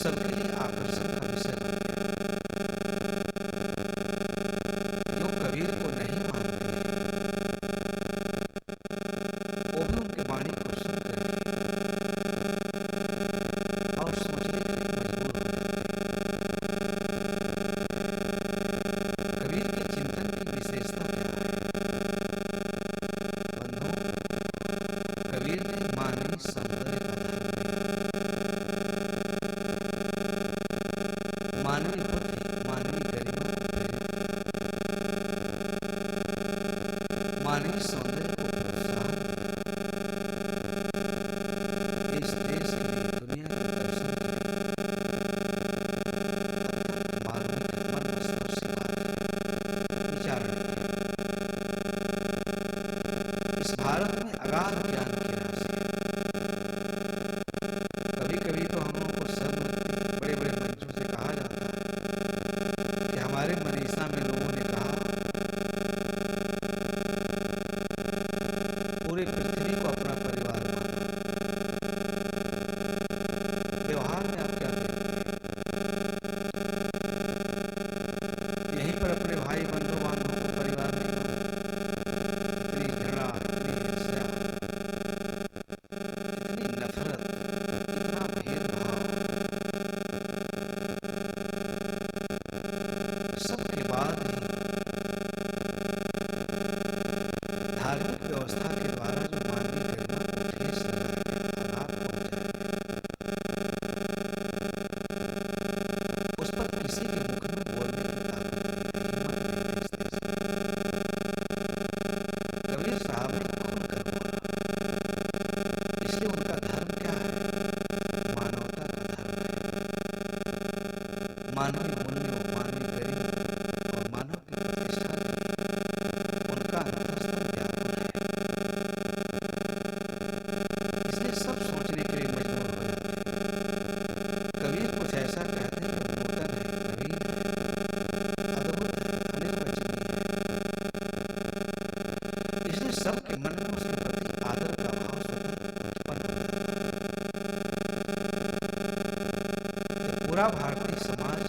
सबके लिए आकर्षण का विषय बन गया। जो कबीर को नहीं मानते वो भी उनके वाणी को सुन करके और सोचने के लिए मजबूर हो जाते। कबीर के चिंतन की विशेषता क्या है? बंधु, कबीर ने मानवीय सौंदर्य का धर्म दिया, मानवीय बुद्धि, मानवीय गरिमा को प्रेरित किया, मानवीय सौंदर्य को प्रोत्साहन दिया। इस देश के लिए, दुनिया के दर्शन के लिए अत्यंत मार्मिक मर्मस्पर्शी बात है। विचारण इस भारत में अगाध ज्ञान की राशि है। कभी कभी तो हम लोगों को सब बड़े बड़े मंचों से कहा जाता है कि हमारे मनीषा में लोगों ने कहा पूरी पृथ्वी को अपना परिवार मानो। व्यवहार में आप क्या देखते हैं? यहीं पर अपने भाई बंधु बांधवों को परिवार नहीं मानते। इतनी घृणा, इतनी हिंसा, इतनी नफरत, इतना भेदभाव, सबके बाद भी धार्मिक व्यवस्था के द्वारा जो मानवीय गरिमा को ठेस लगाएंगे, आघात पहुंचाएंगे, उस पर किसी के मुख में बोलने की ताकत नहीं, हिम्मत नहीं है इस देश में। कबीर साहब ने खुलकर बोला, इसलिए उनका धर्म क्या है? मानवता का धर्म है। मानवीय मूल्यों, मानवीय गरिमा और मानव की प्रतिष्ठा के लिए उनका अंतःस्थल व्याकुल है। इसलिए सब सोचने के लिए मजबूर हो जाते हैं। कबीर कुछ ऐसा कहते हैं जो नूतन है, नवीन है, अद्भुत है, अनिर्वचनीय है। इसलिए सबके मन में उसके प्रति आदर का भाव स्वतः उत्पन्न हो जाता है। जब पूरा भारतीय समाज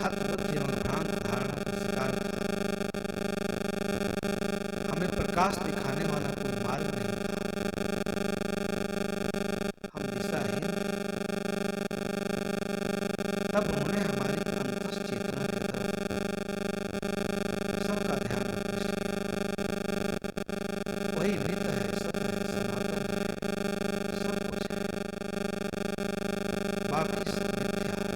हतबुद्धि एवं भ्रांत धारणा का शिकार था, हमें प्रकाश दिखाने वाला कोई मार्ग नहीं था, हम दिशाहीन थे, तब उन्होंने हमारी अंतस चेतना की तरफ सबका ध्यान आकृष्ट किया। वही नित्य है, सत्य है, सनातन है, सब कुछ है, बाकी सब मिथ्या है।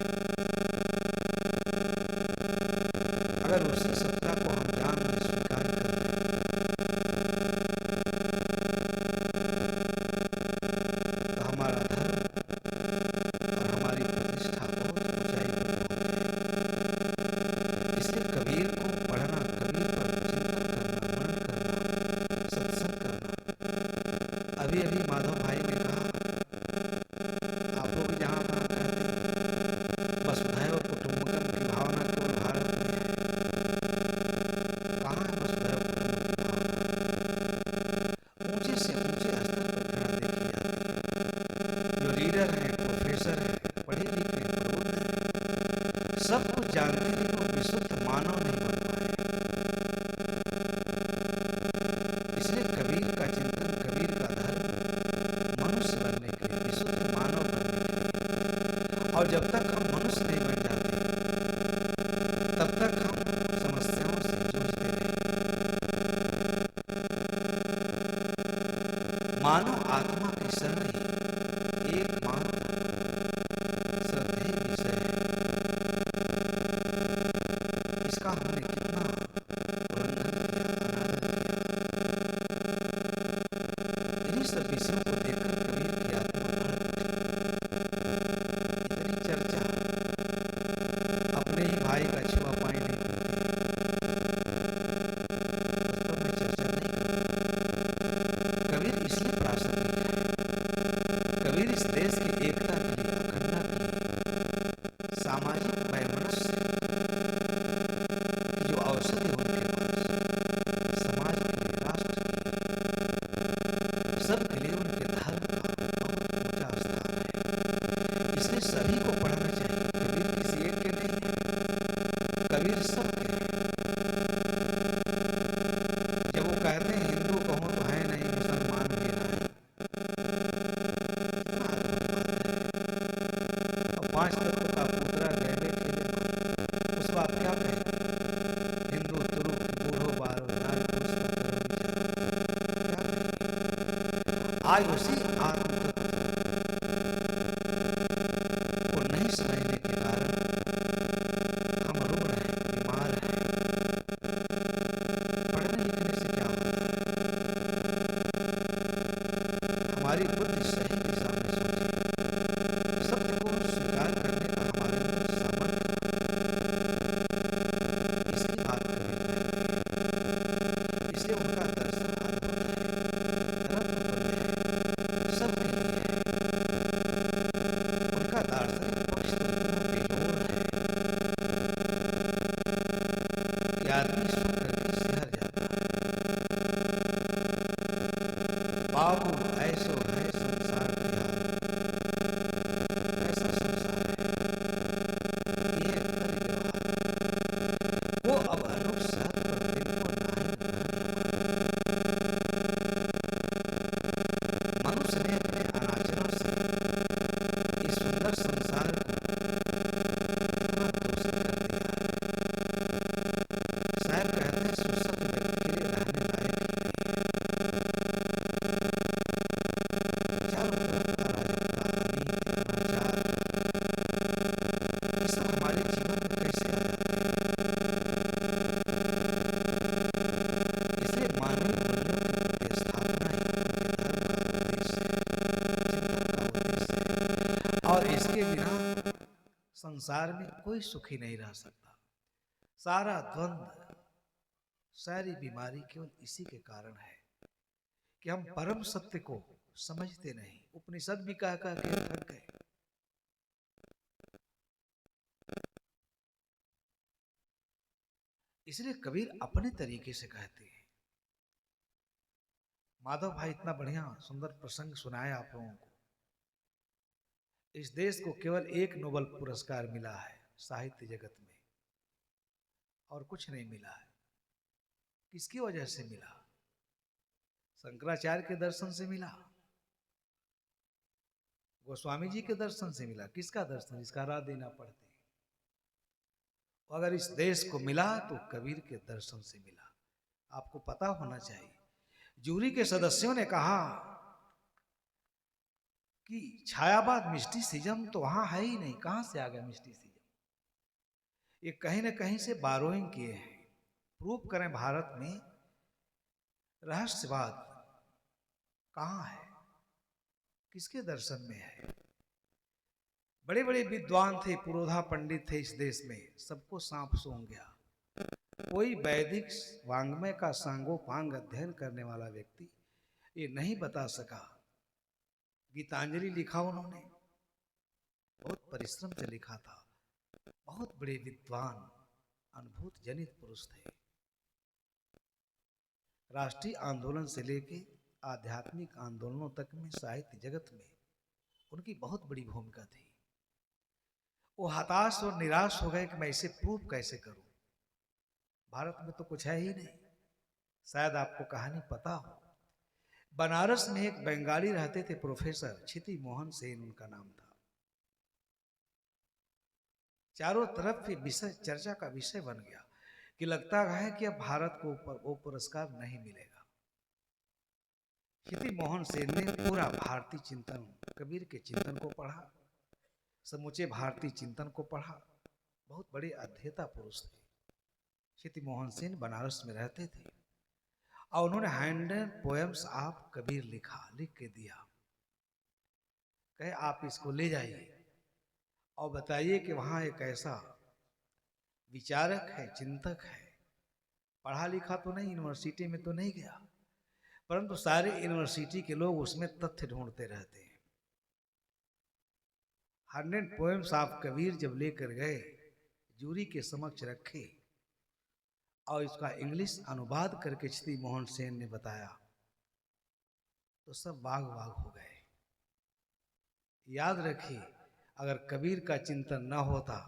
अगर उसी सत्ता को हम जान में स्वीकार कर लें तो हमारा धर्म और हमारी प्रतिष्ठा बहुत ऊंचाई पर पहुंच जाएगी। इसलिए कबीर को पढ़ना, कबीर पर चिंतन करना, मनन करना, सत्संग करना। अभी अभी माधव भाई ने कहा, आप लोग जहाँ तहाँ कहते हैं वसुधैव कुटुंबकम की भावना केवल भारत में है। कहाँ है वसुधैव कुटुंबकम की भावना? ऊंचे से ऊंचे स्तर पर घृणा देखी जाती है। जो लीडर हैं, प्रोफेसर हैं, पढ़े लिखे हैं, प्रबुद्ध हैं, सब कुछ जानते हैं, लेकिन वो विशुद्ध मानव नहीं बन पाए। इसलिए कबीर का चिंतन, कबीर का धर्म मनुष्य बनने के लिए, विशुद्ध मानव बनने के लिए। और जब तक हम मनुष्य नहीं बन जाते तब तक हम समस्याओं से जूझते रहेंगे। मानव आत्मा की शरण ही एकमात्र श्रद्धेय विषय है। इसका हमने कितना उल्लंघन किया, अनादर किया। इन्हीं सब विषयों को देखकर कबीर की आत्मा भड़क उठी। इतनी चर्चा अपने ही भाई का छुआ पानी नहीं पीते, उस पर मैं चर्चा नहीं करूँगा। कबीर इसलिए प्रासंगिक है, कबीर इस देश की एकता के लिए, अखंडता के लिए, सामाजिक वैमनस्य की जो औषधि उनके पास, समाज के लिए, राष्ट्र के लिए, सबके लिए उनके धर्म का बहुत ऊंचा स्थान है। पुष्पक का पुतरा गहले खेले उसको आप क्या कहेंगे? हिंदू तुरु की बूढ़ो बारो नारी पुरुष क्या कहेंगे? आज उसी आत्म को नहीं समझने के कारण हम रुग्ण हैं, बीमार हैं। पढ़ने लिखने से क्या होता है? हमारी बुद्धि सही दिशा में सोचे, सत्य को स्वीकार करने का हमारे अंदर सामर्थ्य, इसकी बात करें। इसलिए उनका दर्शन अद्भुत है, रत्न है, सबके लिए है। उनका दार्शनिक पक्ष तो इतना बेजोड़ है कि आदमी सुन करके सिहर जाता है। बाबू ऐसो है संसार बिहार, ऐसा संसार है, यह परिव्यवहार वो अब अनुप साथ पर बिल्कुल मनुष्य ने अपने अनाचरण से इस सुंदर संसार को इतना दूषित कर दिया है। शायद कहते हैं सुसत व्यक्ति के लिए रहने लायक ही नहीं है। चारों तरफ अराजकता, अनीति, अनाचार, ये सब हमारे जीवन में कैसे आ जाते हैं? इसलिए मानवीय मूल्यों की प्रतिस्थापना ही उनके धर्म का उद्देश्य है, चिंतन का उद्देश्य है। और इसके बिना संसार में कोई सुखी नहीं रह सकता। सारा द्वंद्व, सारी बीमारी केवल इसी के कारण है कि हम परम सत्य को समझते नहीं। उपनिषद भी कह कह के थक गए। इसलिए कबीर अपने तरीके से कहते हैं। माधव भाई इतना बढ़िया सुंदर प्रसंग सुनाया आप लोगों को। इस देश को केवल एक नोबेल पुरस्कार मिला है साहित्य जगत में, और कुछ नहीं मिला है। किसकी वजह से मिला? शंकराचार्य के दर्शन से मिला, गोस्वामी जी के दर्शन से मिला। किसका दर्शन? जिसका राह देना पड़ते हैं। अगर इस देश को मिला तो कबीर के दर्शन से मिला। आपको पता होना चाहिए। जूरी के सदस्यों ने कहा कि छायाबाद मिस्टिसिज्म तो वहां है ही नहीं, कहां से आ गया मिस्टिसिज्म? ये कहीं ना कहीं से बारोइंग किए हैं। प्रूव करें भारत में रहस्यवाद कहां है, किसके दर्शन में है? बड़े बड़े विद्वान थे, पुरोधा पंडित थे इस देश में, सबको सांप सूंघ गया। कोई वैदिक वांग्मय का सांगोपांग अध्ययन करने वाला व्यक्ति ये नहीं बता सका। गीतांजलि लिखा उन्होंने, बहुत परिश्रम से लिखा था। बहुत बड़े विद्वान, अनुभूत जनित पुरुष थे। राष्ट्रीय आंदोलन से लेके आध्यात्मिक आंदोलनों तक में साहित्य जगत में उनकी बहुत बड़ी भूमिका थी। वो हताश और निराश हो गए कि मैं इसे प्रूव कैसे करूं। भारत में तो कुछ है ही नहीं। शायद आपको कहानी पता हो। बनारस में एक बंगाली रहते थे, प्रोफेसर क्षिति मोहन सेन उनका नाम था। चारों तरफ ये विषय चर्चा का विषय बन गया कि लगता है कि अब भारत को वो पुरस्कार नहीं मिलेगा। क्षिति मोहन सेन ने पूरा भारतीय चिंतन, कबीर के चिंतन को पढ़ा, समूचे भारतीय चिंतन को पढ़ा। बहुत बड़े अध्येता पुरुष थे। क्षिति मोहन सेन बनारस में रहते थे और उन्होंने 100 पोएम्स ऑफ कबीर लिखा, लिख के दिया। कहे आप इसको ले जाइए और बताइए कि वहां एक ऐसा विचारक है, चिंतक है, पढ़ा लिखा तो नहीं, यूनिवर्सिटी में तो नहीं गया, परंतु सारे यूनिवर्सिटी के लोग उसमें तथ्य ढूंढते रहते हैं। 100 पोएम्स ऑफ कबीर जब लेकर गए, जूरी के समक्ष रखे और इसका इंग्लिश अनुवाद करके क्षिति मोहन सेन ने बताया, तो सब बाग बाग हो गए। याद रखिए, अगर कबीर का चिंतन न होता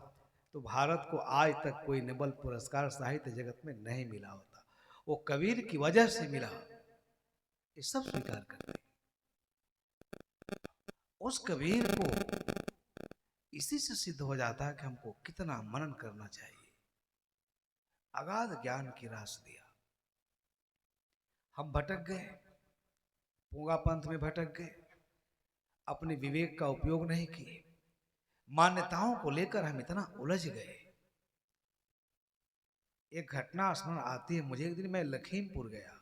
तो भारत को आज तक कोई नोबेल पुरस्कार साहित्य जगत में नहीं मिला होता। वो कबीर की वजह से मिला, ये सब स्वीकार करते हैं। उस कबीर को इसी से सिद्ध हो जाता है कि हमको कितना मनन करना चाहिए। अगाध ज्ञान की रास दिया, हम भटक गए, पूंगा पंथ में भटक गए, अपने विवेक का उपयोग नहीं किए, मान्यताओं को लेकर हम इतना उलझ गए। एक घटना स्मरण आती है मुझे, एक दिन मैं लखीमपुर गया।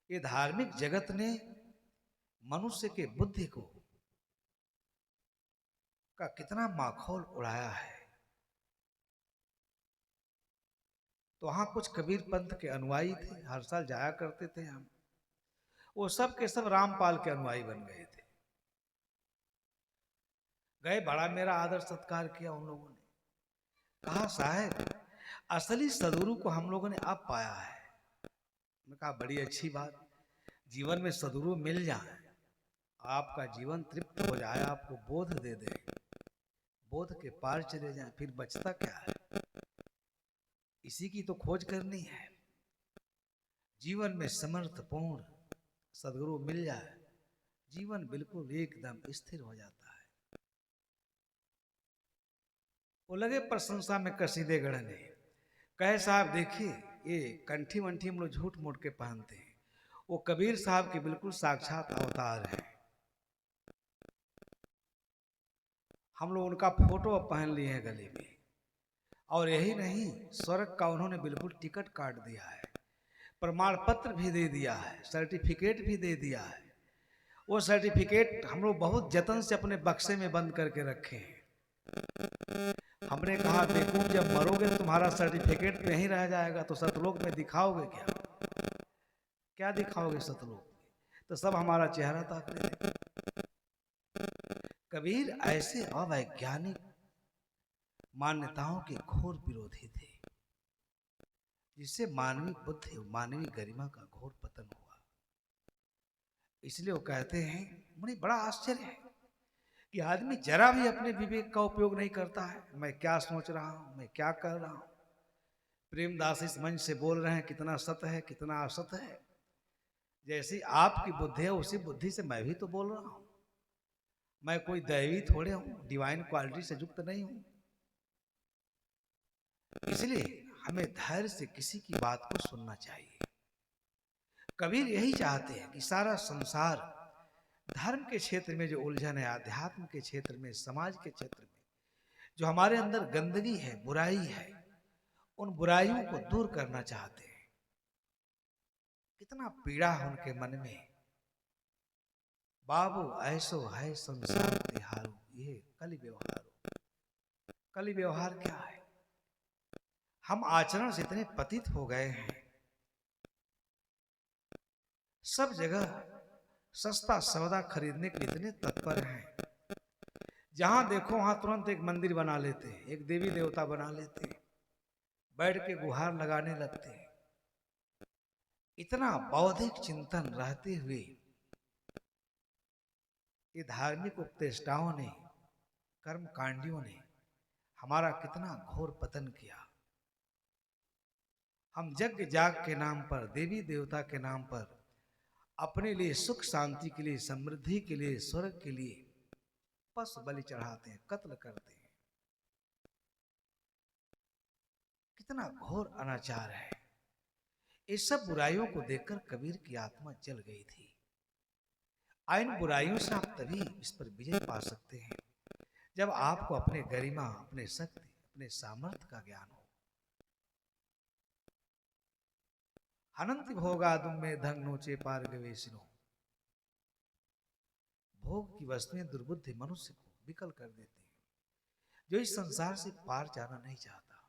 ये धार्मिक जगत ने मनुष्य के बुद्धि को का कितना माखौल उड़ाया है। तो वहां कुछ कबीर पंथ के अनुयायी थे, हर साल जाया करते थे हम। वो सब के सब रामपाल के अनुयायी बन गए थे। गए, बड़ा मेरा आदर सत्कार किया उन लोगों ने। कहा साहब असली सदगुरु को हम लोगों ने अब पाया है। मैंने कहा बड़ी अच्छी बात, जीवन में सदगुरु मिल जाए, आपका जीवन तृप्त हो जाए, आपको बोध दे दे, बोध के पार चले जाए, फिर बचता क्या है। इसी की तो खोज करनी है। जीवन में समर्थपूर्ण सदगुरु मिल जाए, जीवन बिल्कुल एकदम स्थिर हो जाता है। वो लगे प्रशंसा में कसीदे गढ़ने। कहे साहब देखिए ये कंठी वंठी हम लोग झूठ मूठ के पहनते हैं, वो कबीर साहब के बिल्कुल साक्षात अवतार हैं। हम लोग उनका फोटो अब पहन लिए हैं गले में। और यही नहीं, स्वर्ग का उन्होंने बिल्कुल टिकट काट दिया है, प्रमाण पत्र भी दे दिया है, सर्टिफिकेट भी दे दिया है। वो सर्टिफिकेट हम लोग बहुत जतन से अपने बक्से में बंद करके रखे हैं। हमने कहा बेवकूफ, जब मरोगे तो तुम्हारा सर्टिफिकेट तो यहीं रह जाएगा, तो सतलोक में दिखाओगे क्या? क्या दिखाओगे सतलोक में? तो सब हमारा चेहरा ताकने लगे। कबीर ऐसे अवैज्ञानिक मान्यताओं के घोर विरोधी थे, जिससे मानवीय बुद्धि, मानवीय गरिमा का घोर पतन हुआ। इसलिए वो कहते हैं, मुझे बड़ा आश्चर्य है कि आदमी जरा भी अपने विवेक का उपयोग नहीं करता है। मैं क्या सोच रहा हूं, मैं क्या कर रहा हूं। प्रेमदास इस मंच से बोल रहे हैं, कितना सत्य है कितना असत है। जैसी आपकी बुद्धि है उसी बुद्धि से मैं भी तो बोल रहा हूं। मैं कोई दैवी थोड़े हूं, डिवाइन क्वालिटी से युक्त नहीं हूं। इसलिए हमें धैर्य से किसी की बात को सुनना चाहिए। कबीर यही चाहते हैं कि सारा संसार धर्म के क्षेत्र में जो उलझन है, आध्यात्म के क्षेत्र में, समाज के क्षेत्र में जो हमारे अंदर गंदगी है, बुराई है, उन बुराइयों को दूर करना चाहते हैं। कितना पीड़ा है उनके मन में। बाबू ऐसो है संसार तिहारो, ये कलि व्यवहार। कलि व्यवहार क्या है? हम आचरण से इतने पतित हो गए हैं, सब जगह सस्ता सौदा खरीदने के लिए इतने तत्पर हैं। जहां देखो वहां तुरंत एक मंदिर बना लेते हैं, एक देवी देवता बना लेते हैं, बैठ के गुहार लगाने लगते हैं। इतना बौद्धिक चिंतन रहते हुए ये धार्मिक उपदेष्टाओं ने, कर्मकांडियों ने हमारा कितना घोर पतन किया। हम यज्ञ जाग के नाम पर, देवी देवता के नाम पर, अपने लिए सुख शांति के लिए, समृद्धि के लिए, स्वर्ग के लिए पशु बलि चढ़ाते हैं, कत्ल करते हैं। कितना घोर अनाचार है। इस सब बुराइयों को देखकर कबीर की आत्मा जल गई थी। इन बुराइयों से आप तभी इस पर विजय पा सकते हैं जब आपको अपने गरिमा, अपने शक्ति, अपने सामर्थ्य का ज्ञान हो। अनंत भोगादुम में धन नोचे पार गवेशिनो। भोग की वस्तुएं दुर्बुद्धि मनुष्य को विकल कर देते हैं, जो इस संसार से पार जाना नहीं चाहता।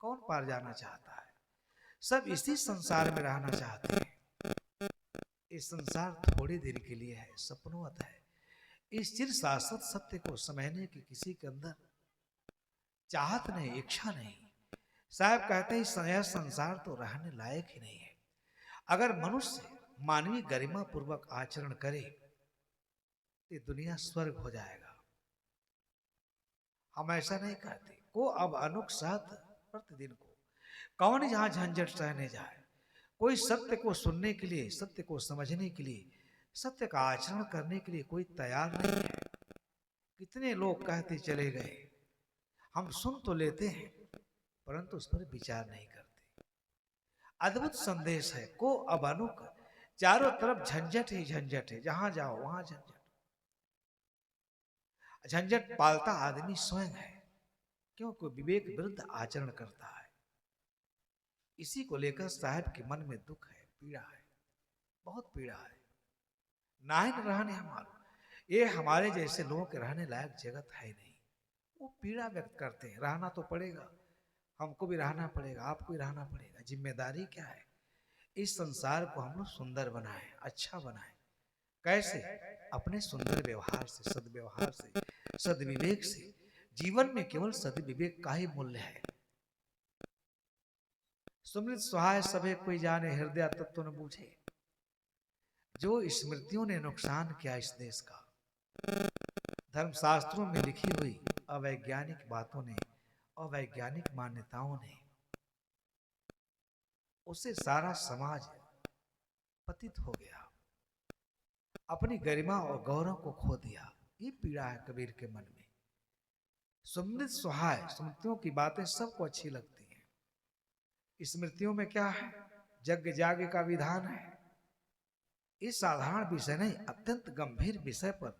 कौन पार जाना चाहता है? सब इसी संसार में रहना चाहते हैं। ये संसार थोड़ी देर के लिए है, सपनोवत है। इस चिर शाश्वत सत्य को समझने की किसी के अंदर चाहत नहीं, इच्छा नहीं। साहब कहते हैं यह संसार तो रहने लायक ही नहीं है। अगर मनुष्य मानवीय गरिमा पूर्वक आचरण करे तो दुनिया स्वर्ग हो जाएगा। हम ऐसा नहीं कहते। को अब अनुक साथ प्रतिदिन को कौन जहां झंझट सहने जाए। कोई सत्य को सुनने के लिए, सत्य को समझने के लिए, सत्य का आचरण करने के लिए कोई तैयार नहीं है। कितने लोग कहते चले गए, हम सुन तो लेते हैं परंतु उस पर विचार नहीं करते। अद्भुत संदेश है को अब अनुक, चारों तरफ झंझट ही झंझट है, जहां जाओ वहां झंझट। झंझट पालता आदमी स्वयं है, क्योंकि विवेक विरुद्ध आचरण करता है। इसी को लेकर साहब के मन में दुख है, पीड़ा है, बहुत पीड़ा है। नाइन रहने हमारा, ये हमारे जैसे लोगों के रहने लायक जगत है नहीं। वो पीड़ा व्यक्त करते हैं, रहना तो पड़ेगा, हमको भी रहना पड़ेगा, आपको भी रहना पड़ेगा। जिम्मेदारी क्या है, इस संसार को हम लोग सुंदर बनाएं, अच्छा बनाएं। कैसे? अपने सुंदर व्यवहार से, सदव्यवहार से, सदविवेक से। जीवन में केवल सदविवेक का ही मूल्य है। सुमृत सहाय सभे कोई जाने, हृदय तत्व न बूझे। जो स्मृतियों ने नुकसान किया इस देश का, धर्मशास्त्रों में लिखी हुई अवैज्ञानिक बातों ने, अवैज्ञानिक मान्यताओं ने, उससे सारा समाज पतित हो गया, अपनी गरिमा और गौरव को खो दिया। ये पीड़ा है कबीर के मन में। सुमृत सुहाय, स्मृतियों की बातें सबको अच्छी लगती हैं। स्मृतियों में क्या है? यज्ञ याग का विधान है। इस साधारण विषय नहीं, अत्यंत गंभीर विषय पर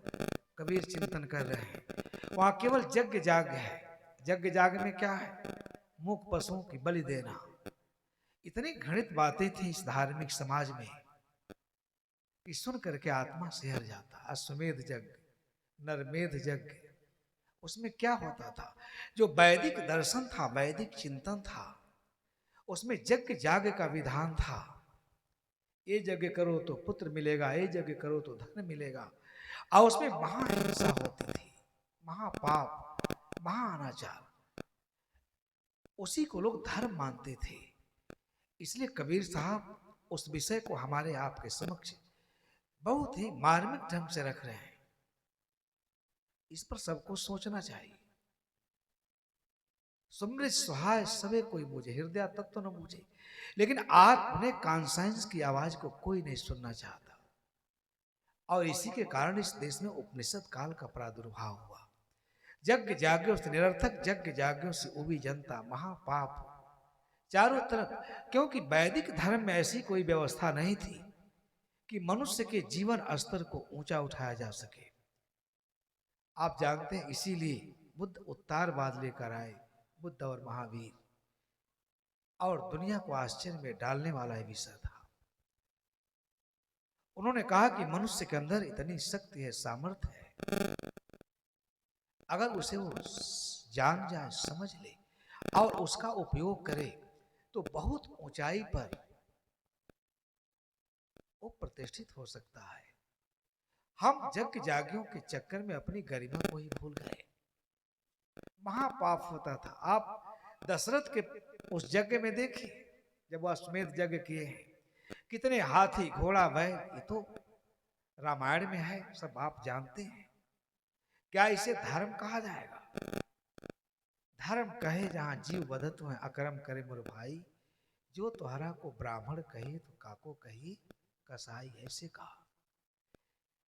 कबीर चिंतन कर रहे हैं। वहां केवल यज्ञ याग है। यज्ञ याग में क्या है? मूक पशुओं की बलि देना। इतनी घृणित बातें थी इस धार्मिक समाज में कि सुन करके आत्मा सिहर जाता। अश्वमेध यज्ञ, नरमेध यज्ञ, उसमें क्या होता था? जो वैदिक दर्शन था, वैदिक चिंतन था, उसमें यज्ञ याग का विधान था। ये यज्ञ करो तो पुत्र मिलेगा, ये यज्ञ करो तो धन मिलेगा। और उसमें महाहिंसा होती थी, महापाप, महाअनाचार। उसी को लोग धर्म मानते थे। इसलिए कबीर साहब उस विषय को हमारे आपके समक्ष बहुत ही मार्मिक ढंग से रख रहे हैं। इस पर सबको सोचना चाहिए। सुमृत सुहाय सवे कोई बूझे, हृदय तत्व न बूझे। लेकिन आज उन्हें कॉन्साइंस की आवाज को कोई नहीं सुनना चाहता, और इसी के कारण इस देश में उपनिषद काल का प्रादुर्भाव हुआ। यज्ञ याज्ञों से निरर्थक, यज्ञ याज्ञों से उबी जनता, महापाप चारों तरफ। क्योंकि वैदिक धर्म में ऐसी कोई व्यवस्था नहीं थी कि मनुष्य के जीवन स्तर को ऊंचा उठाया जा सके। आप जानते हैं, इसीलिए बुद्ध उत्तारवाद लेकर आए, बुद्ध और महावीर, और दुनिया को आश्चर्य में डालने वाला यह विषय था। उन्होंने कहा कि मनुष्य के अंदर इतनी शक्ति है, सामर्थ्य है, अगर उसे वो जान जाए, समझ ले और उसका उपयोग करे तो बहुत ऊंचाई पर वो प्रतिष्ठित हो सकता है। हम यज्ञ याज्ञों के चक्कर में अपनी गरिमा को ही भूल गए। महापाप होता था। आप दशरथ के उस यज्ञ में देखिए, जब वो अश्वमेध यज्ञ किए हैं, कितने हाथी घोड़ा बैल, ये तो रामायण में है, सब आप जानते हैं। क्या इसे धर्म कहा जाएगा? धर्म कहे जहां जीव बधत है, अकर्म करे मोर भाई। जो तुहरा को ब्राह्मण कहे तो काको कही कसाई, ऐसे कहा।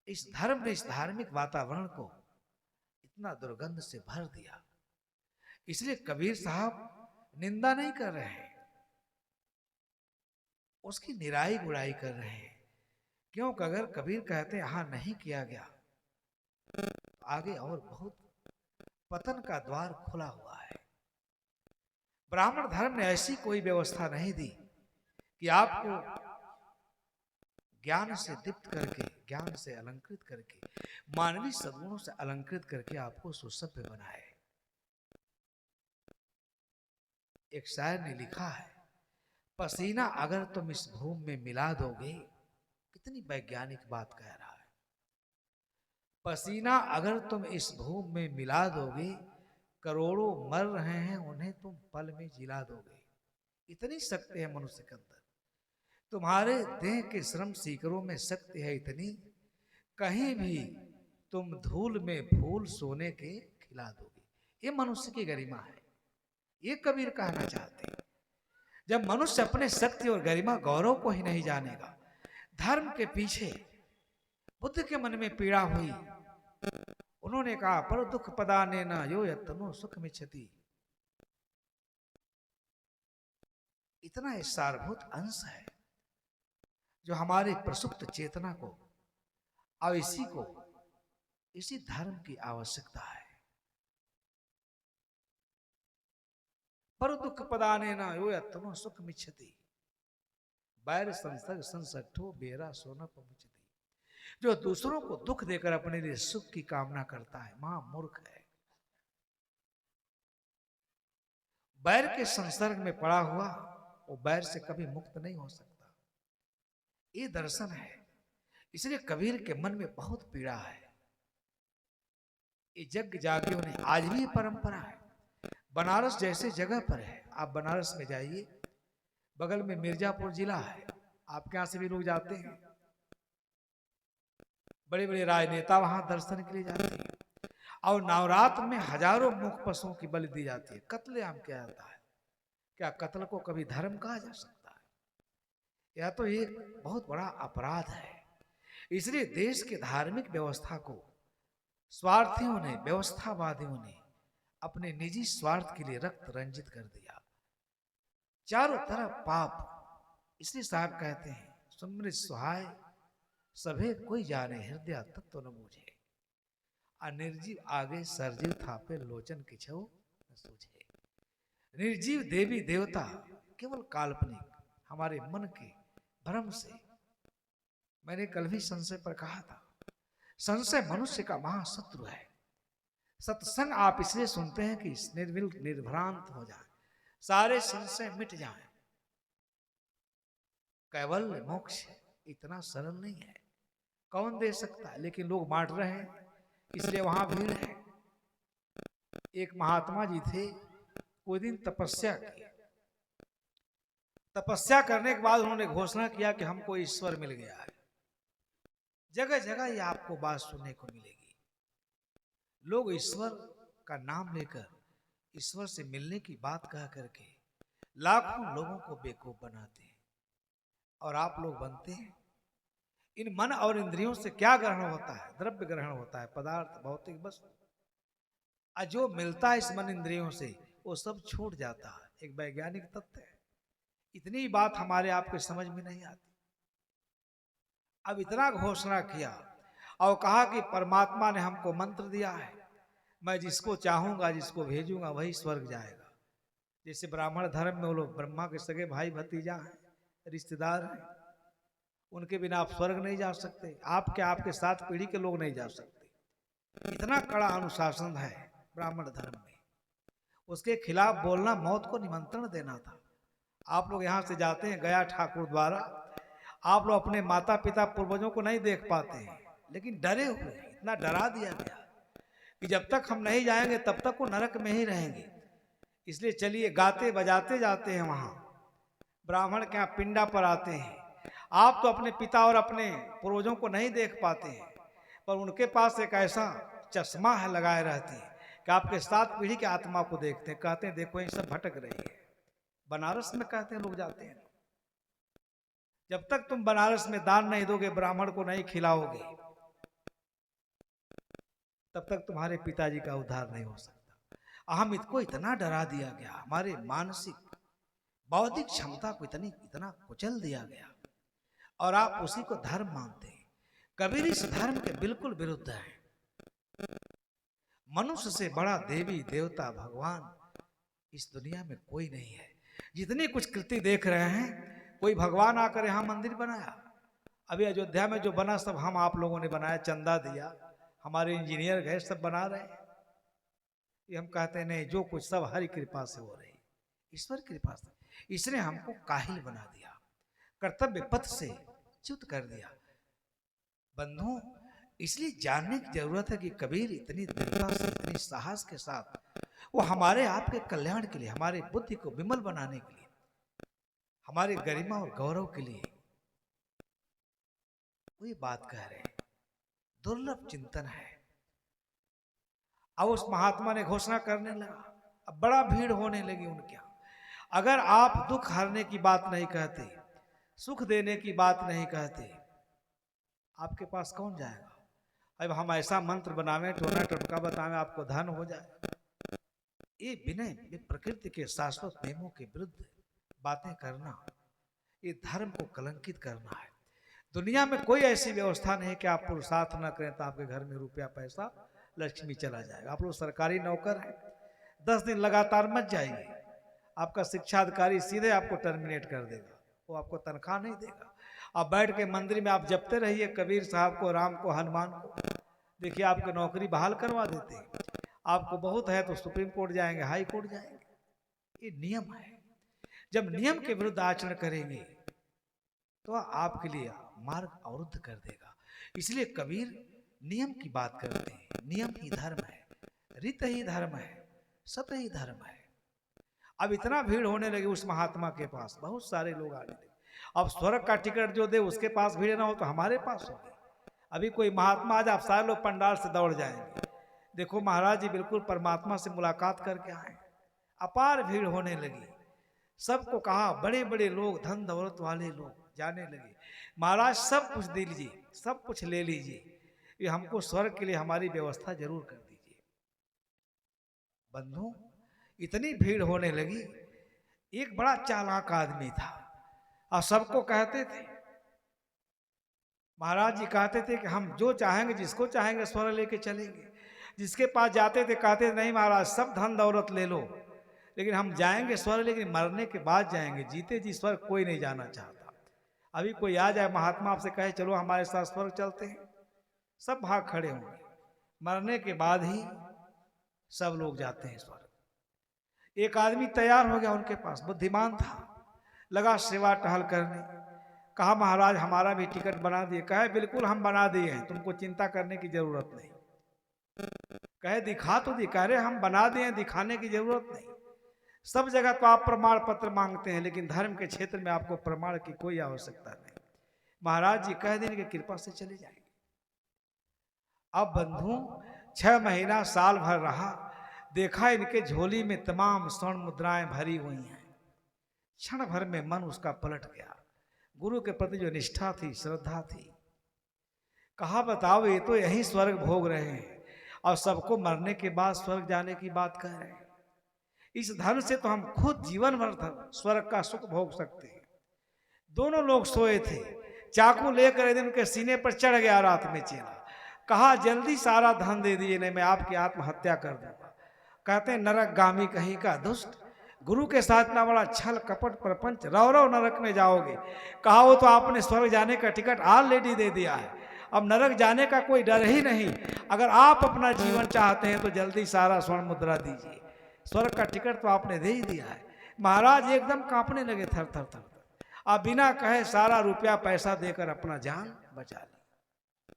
इस धर्म ने इस धार्मिक वातावरण को इतना दुर्गंध से भर दिया। इसलिए कबीर साहब निंदा नहीं कर रहे हैं, उसकी निराई गुड़ाई कर रहे हैं। क्योंकि अगर कबीर कहते यहां नहीं किया गया तो आगे और बहुत पतन का द्वार खुला हुआ है। ब्राह्मण धर्म ने ऐसी कोई व्यवस्था नहीं दी कि आपको ज्ञान से दीप्त करके, ज्ञान से अलंकृत करके, मानवीय सद्गुणों से अलंकृत करके आपको सुसभ्य बनाए। एक शायर ने लिखा है, पसीना अगर तुम इस भूमि में मिला दोगे, कितनी वैज्ञानिक बात कह रहा है। पसीना अगर तुम इस भूमि में मिला दोगे, करोड़ों मर रहे हैं उन्हें तुम पल में जिला दोगे। इतनी शक्ति है मनुष्य के अंदर। तुम्हारे देह के श्रम सीकरों में शक्ति है इतनी, कहीं भी तुम धूल में फूल सोने के खिला दोगे। ये मनुष्य की गरिमा है, ये कबीर कहना चाहते हैं। जब मनुष्य अपने शक्ति और गरिमा गौरव को ही नहीं जानेगा, धर्म के पीछे बुद्ध के मन में पीड़ा हुई, उन्होंने कहा पर दुख पदाने न यो यत्नो सुख मिच्छति। इतना एक सारभूत अंश है जो हमारे प्रसुप्त चेतना को और इसी धर्म की आवश्यकता है। पर दुख पदाने न यो यत्नो सुख मिच्छति। बैर संसर्ग संसठो बेरा सोना पहुंचती। जो दूसरों को दुख देकर अपने लिए सुख की कामना करता है महामूर्ख है। बैर के संसर्ग में पड़ा हुआ वो बैर से कभी मुक्त नहीं हो सकता। ये दर्शन है। इसलिए कबीर के मन में बहुत पीड़ा है। ये जग जागियों ने आज भी परंपरा है। बनारस जैसे जगह पर है, आप बनारस में जाइए, बगल में मिर्जापुर जिला है, आपके यहां से भी लोग जाते हैं, बड़े बड़े राजनेता वहां दर्शन के लिए जाते हैं। और नवरात्र में हजारों मूक पशुओं की बलि दी जाती है। कत्लेआम किया जाता है। क्या कत्ल को कभी धर्म कहा जा सकता है? यह तो एक बहुत बड़ा अपराध है। इसलिए देश की धार्मिक व्यवस्था को स्वार्थियों ने, व्यवस्थावादियों ने अपने निजी स्वार्थ के लिए रक्त रंजित कर दिया। चारों तरफ पाप। इसलिए साहब कहते हैं सुमृत सुहाय सभे कोई जाने हृदय तत्व न बूझे। निर्जीव आगे सरजीव थापे लोचन किछो न सूझे। निर्जीव देवी देवता केवल काल्पनिक हमारे मन के भ्रम से। मैंने कल भी संशय पर कहा था, संशय मनुष्य का महाशत्रु है। सत्संग आप इसलिए सुनते हैं कि निर्भ्रांत हो जाए, सारे संशय मिट जाएं। कैवल्य मोक्ष इतना सरल नहीं है, कौन दे सकता है? लेकिन लोग बांट रहे हैं, इसलिए वहां भीड़ है। एक महात्मा जी थे, कोई दिन तपस्या की। तपस्या करने के बाद उन्होंने घोषणा किया कि हमको ईश्वर मिल गया है। जगह जगह ये आपको बात सुनने को मिलेगी। लोग ईश्वर का नाम लेकर ईश्वर से मिलने की बात कह करके लाखों लोगों को बेवकूफ बनाते हैं। और आप लोग बनते हैं। इन मन और इंद्रियों से क्या ग्रहण होता है? द्रव्य ग्रहण होता है, पदार्थ, भौतिक वस्तु। जो मिलता है इस मन इंद्रियों से वो सब छूट जाता है। एक वैज्ञानिक तथ्य है। इतनी बात हमारे आपके समझ में नहीं आती। अब इतना घोषणा किया और कहा कि परमात्मा ने हमको मंत्र दिया है, मैं जिसको चाहूंगा, जिसको भेजूंगा वही स्वर्ग जाएगा। जैसे ब्राह्मण धर्म में वो लोग ब्रह्मा के सगे भाई भतीजा हैं, रिश्तेदार हैं, उनके बिना आप स्वर्ग नहीं जा सकते। आपके 7 पीढ़ी के लोग नहीं जा सकते। इतना कड़ा अनुशासन है ब्राह्मण धर्म में। उसके खिलाफ बोलना मौत को निमंत्रण देना था। आप लोग यहाँ से जाते हैं गया ठाकुर द्वारा, आप लोग अपने माता पिता पूर्वजों को नहीं देख पाते हैं, लेकिन डरे हुए। इतना डरा दिया गया कि जब तक हम नहीं जाएंगे तब तक वो नरक में ही रहेंगे। इसलिए चलिए गाते बजाते जाते हैं वहां, ब्राह्मण के यहाँ पिंडा पर आते हैं। आप तो अपने पिता और अपने पूर्वजों को नहीं देख पाते हैं, पर उनके पास एक ऐसा चश्मा है लगाए रहती है कि आपके 7 पीढ़ी के आत्मा को देखते हैं। कहते हैं देखो ये सब भटक रही है। बनारस में कहते हैं लोग जाते हैं, जब तक तुम बनारस में दान नहीं दोगे, ब्राह्मण को नहीं खिलाओगे, तब तक तुम्हारे पिताजी का उद्धार नहीं हो सकता। अहमियत को इतना डरा दिया गया, हमारे मानसिक बौद्धिक क्षमता को इतना कुचल दिया गया, और आप उसी को धर्म मानते हैं। कबीर इस धर्म के बिल्कुल विरुद्ध है। मनुष्य से बड़ा देवी देवता भगवान इस दुनिया में कोई नहीं है। जितनी कुछ कृति देख रहे हैं, कोई भगवान आकर यहाँ मंदिर बनाया? अभी अयोध्या में जो बना सब हम आप लोगों ने बनाया, चंदा दिया, हमारे इंजीनियर गए, सब बना रहे हैं। ये हम कहते हैं नहीं, जो कुछ सब हरि कृपा से हो रही, ईश्वर कृपा से। इसने हमको काहिल बना दिया, कर्तव्य पथ से च्युत कर दिया। बंधुओं, इसलिए जानने की जरूरत है कि कबीर इतनी दृढ़ता से, इतनी साहस के साथ वो हमारे आपके कल्याण के लिए, हमारे बुद्धि को विमल बनाने के लिए, हमारे गरिमा और गौरव के लिए वो ये बात कह रहे हैं। दुर्लभ चिंतन है। अब उस महात्मा ने घोषणा करने लगा, अब बड़ा भीड़ होने लगी उनके यहाँ। अगर आप दुख हरने की बात नहीं कहते, सुख देने की बात नहीं कहते, आपके पास कौन जाएगा? अब हम ऐसा मंत्र बनावे, टोना टटका बतावे, आपको धन हो जाए। ये विनय, ये प्रकृति के शाश्वत नियमों के विरुद्ध बातें करना, ये धर्म को कलंकित करना है। दुनिया में कोई ऐसी व्यवस्था नहीं कि आप पुरुषार्थ न करें तो आपके घर में रुपया पैसा लक्ष्मी चला जाएगा। आप लोग सरकारी नौकर हैं, 10 दिन लगातार मत जाइए, आपका शिक्षा अधिकारी सीधे आपको टर्मिनेट कर देगा, वो आपको तनख्वाह नहीं देगा। आप बैठ के मंदिर में आप जपते रहिए कबीर साहब को, राम को, हनुमान को, देखिए आपकी नौकरी बहाल करवा देते हैं। आपको बहुत है तो सुप्रीम कोर्ट जाएंगे, हाई कोर्ट जाएंगे। ये नियम है। जब नियम के विरुद्ध आचरण करेंगे तो आपके लिए मार्ग अवरुद्ध कर देगा। इसलिए कबीर नियम की बात करते हैं। नियम ही धर्म है, रीत ही धर्म है, सत्य ही धर्म है। अब इतना भीड़ होने लगी उस महात्मा के पास, बहुत सारे लोग आने लगे। अब स्वर्ग का टिकट जो दे उसके पास भीड़ ना हो तो हमारे पास होगी। अभी कोई महात्मा आज आप सारे लोग पंडाल से दौड़ जाएंगे, देखो महाराज जी बिल्कुल परमात्मा से मुलाकात करके आए। अपार भीड़ होने लगी। सबको कहा, बड़े बड़े लोग, धन दौलत वाले लोग जाने लगे, महाराज सब कुछ दे लीजिए, सब कुछ ले लीजिए, ये हमको स्वर्ग के लिए हमारी व्यवस्था जरूर कर दीजिए। बंधु, इतनी भीड़ होने लगी। एक बड़ा चालाक आदमी था और सबको कहते थे, महाराज जी कहते थे कि हम जो चाहेंगे, जिसको चाहेंगे स्वर्ग लेके चलेंगे। जिसके पास जाते थे कहते नहीं महाराज सब धन दौलत ले लो, लेकिन हम जाएंगे स्वर्ग, लेकिन मरने के बाद जाएंगे, जीते जी स्वर्ग कोई नहीं जाना चाहता। अभी कोई आ जाए महात्मा आपसे कहे चलो हमारे साथ स्वर्ग चलते हैं, सब भाग खड़े होंगे। मरने के बाद ही सब लोग जाते हैं स्वर्ग। एक आदमी तैयार हो गया उनके पास, बुद्धिमान था, लगा सेवा टहल करने। कहा महाराज हमारा भी टिकट बना दिए। कहे बिल्कुल हम बना दिए हैं, तुमको चिंता करने की जरूरत नहीं। कहे दिखा तो दिखा रहे, हम बना दिए, दिखाने की जरूरत नहीं। सब जगह तो आप प्रमाण पत्र मांगते हैं, लेकिन धर्म के क्षेत्र में आपको प्रमाण की कोई आवश्यकता नहीं। महाराज जी कह देने की कृपा से चले जाएंगे। अब बंधु 6 महीना साल भर रहा, देखा इनके झोली में तमाम स्वर्ण मुद्राएं भरी हुई हैं। क्षण भर में मन उसका पलट गया। गुरु के प्रति जो निष्ठा थी, श्रद्धा थी। कहा बताओ, ये तो यही स्वर्ग भोग रहे हैं और सबको मरने के बाद स्वर्ग जाने की बात कह रहे हैं। इस धन से तो हम खुद जीवन भर स्वर्ग का सुख भोग सकते हैं। दोनों लोग सोए थे, चाकू लेकर एक दिन उनके सीने पर चढ़ गया रात में चेला। कहा जल्दी सारा धन दे दीजिए, नहीं मैं आपकी आत्महत्या कर दूंगा। कहते हैं नरक गामी कहीं का दुष्ट, गुरु के साथ इतना बड़ा छल कपट प्रपंच, रौ रौ नरक में जाओगे। कहा वो तो आपने स्वर्ग जाने का टिकट ऑलरेडी दे दिया है, अब नरक जाने का कोई डर ही नहीं। अगर आप अपना जीवन चाहते हैं तो जल्दी सारा स्वर्ण मुद्रा दीजिए, स्वर्ग का टिकट तो आपने दे ही दिया है। महाराज एकदम कांपने लगे, थर थर थर। आप बिना कहे सारा रुपया पैसा देकर अपना जान बचा ली।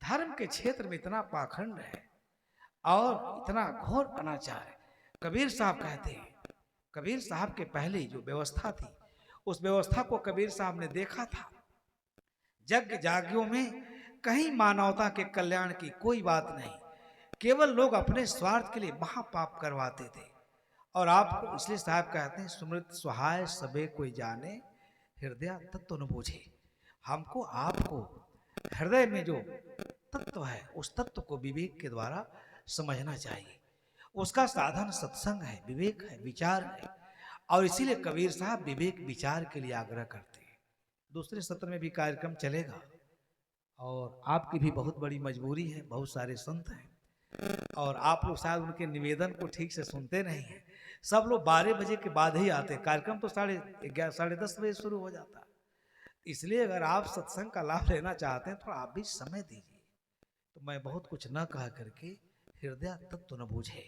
धर्म के क्षेत्र में इतना पाखंड है और इतना घोर अनाचार है। कबीर साहब कहते हैं, कबीर साहब के पहले जो व्यवस्था थी उस व्यवस्था को कबीर साहब ने देखा था। यज्ञ जागियों में कहीं मानवता के कल्याण की कोई बात नहीं, केवल लोग अपने स्वार्थ के लिए महापाप करवाते थे। और आपको इसलिए साहब कहते हैं, सुमृत सुहाय सबे कोई जाने, हृदय तत्व न बूझे। हमको आपको हृदय में जो तत्व है उस तत्व को विवेक के द्वारा समझना चाहिए। उसका साधन सत्संग है, विवेक है, विचार है। और इसीलिए कबीर साहब विवेक विचार के लिए आग्रह करते हैं। दूसरे सत्र में भी कार्यक्रम चलेगा और आपकी भी बहुत बड़ी मजबूरी है, बहुत सारे संत हैं और आप लोग शायद उनके निवेदन को ठीक से सुनते नहीं हैं। सब लोग 12 बजे के बाद ही आते हैं, कार्यक्रम तो 11:30 साढ़े 10 बजे शुरू हो जाता है। इसलिए अगर आप सत्संग का लाभ लेना चाहते हैं तो आप भी समय दीजिए। तो मैं बहुत कुछ न कह करके, हृदय तत्व न बूझे,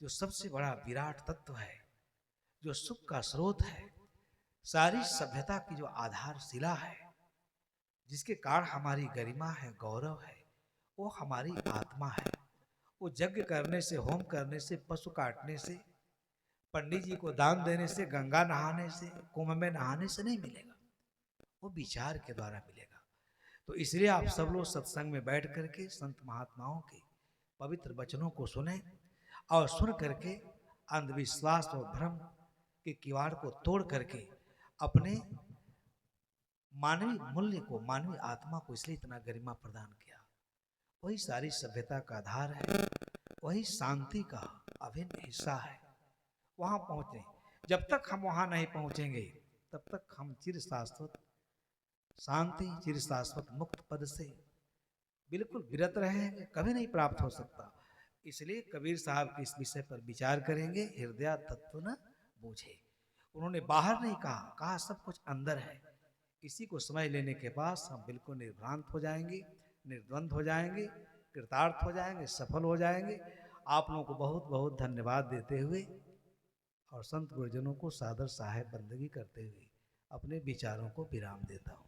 जो सबसे बड़ा विराट तत्व है, जो सुख का स्रोत है, सारी सभ्यता की जो आधारशिला है, जिसके कारण हमारी गरिमा है, गौरव है, वो हमारी आत्मा है। वो यज्ञ करने से, होम करने से, पशु काटने से, पंडित जी को दान देने से, गंगा नहाने से, कुंभ में नहाने से नहीं मिलेगा, वो विचार के द्वारा मिलेगा। तो इसलिए आप सब लोग सत्संग में बैठ करके संत महात्माओं के पवित्र वचनों को सुने और सुन करके अंधविश्वास और भ्रम के किवाड़ को तोड़ करके अपने मानवीय मूल्य को, मानवीय आत्मा को इसलिए इतना गरिमा प्रदान किया। वही सारी सभ्यता का आधार है, वही शांति का अभिन्न हिस्सा है। वहां पहुंचे, जब तक हम वहां नहीं पहुंचेंगे तब तक हम चिर शाश्वत शांति, चिर शाश्वत मुक्त पद से बिल्कुल विरत रहेंगे, कभी नहीं प्राप्त हो सकता। इसलिए कबीर साहब के इस विषय पर विचार करेंगे, हृदय तत्व न बूझे। उन्होंने बाहर नहीं कहा, कहा सब कुछ अंदर है। इसी को समझ लेने के बाद हम बिल्कुल निर्भ्रांत हो जाएंगे, निर्द्वंद हो जाएंगे, कृतार्थ हो जाएंगे, सफल हो जाएंगे। आप लोगों को बहुत बहुत धन्यवाद देते हुए और संत गुरुजनों को सादर सहाय बंदगी करते हुए अपने विचारों को विराम देता हूँ।